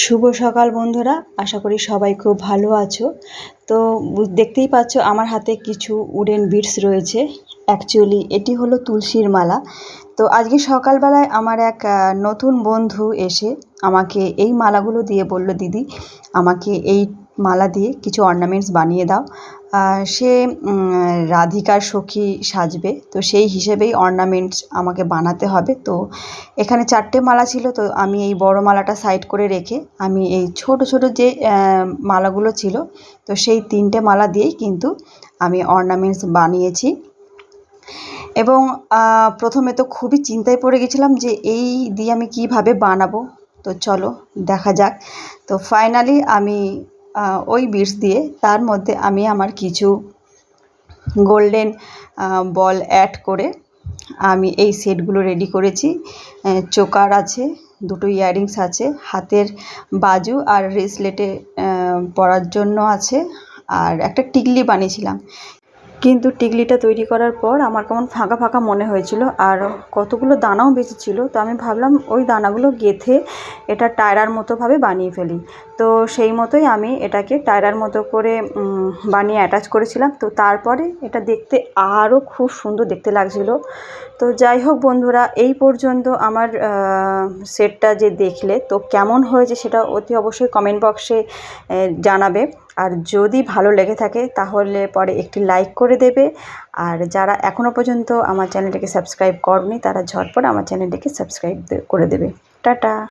শুভ সকাল বন্ধুরা, আশা করি সবাই খুব ভালো আছো। তো দেখতেই পাচ্ছ আমার হাতে কিছু উডেন বিডস রয়েছে। অ্যাকচুয়ালি এটি হলো তুলসীর মালা। তো আজকে সকালবেলায় আমার এক নতুন বন্ধু এসে আমাকে এই মালাগুলো দিয়ে বলল, দিদি আমাকে এই মালা দিয়ে কিছু অর্নামেন্টস বানিয়ে দাও। সে রাধিকার সখী সাজবে, তো সেই হিসেবেই অর্নামেন্টস আমাকে বানাতে হবে। তো এখানে 4টে মালা ছিল, তো আমি এই বড় মালাটা সাইড করে রেখে আমি এই ছোট ছোট যে মালাগুলো ছিল, তো সেই 3টে মালা দিয়েই কিন্তু আমি অর্নামেন্টস বানিয়েছি। এবং প্রথমে তো খুবই চিন্তায় পড়ে গেছিলাম যে এই দিয়ে আমি কিভাবে বানাবো। তো চলো দেখা যাক। তো ফাইনালি আমি ওই বিটস দিয়ে তার মধ্যে আমি আমার কিছু গোল্ডেন বল অ্যাড করে আমি এই সেটগুলো রেডি করেছি। চোকার আছে, 2টো ইয়াররিংস আছে, হাতের বাজু আর রেসলেটে পরার জন্য আছে, আর একটা টিকলি বানিয়েছিলাম। কিন্তু টিকলিটা তৈরি করার পর আমার কেমন ফাঁকা ফাঁকা মনে হয়েছিল, আর কতগুলো দানাও বেঁচেছিল। তো আমি ভাবলাম ওই দানাগুলো গেঁথে এটা টায়রার মতোভাবে বানিয়ে ফেলি। তো সেই মতোই আমি এটাকে টায়রার মতো করে বানিয়ে অ্যাটাচ করেছিলাম। তো তারপরে এটা দেখতে আরও খুব সুন্দর দেখতে লাগছিল। তো যাই হোক বন্ধুরা, এই পর্যন্ত আমার সেটটা যে দেখলে, তো কেমন হয়েছে সেটা অতি অবশ্যই কমেন্ট বক্সে জানাবে। আর যদি ভালো লেগে থাকে তাহলে পরে একটি লাইক করে দেবে। আর যারা এখনও পর্যন্ত আমার চ্যানেলটিকে সাবস্ক্রাইব করনি তারা ঝটপট আমার চ্যানেলটিকে সাবস্ক্রাইব করে দেবে। টাটা।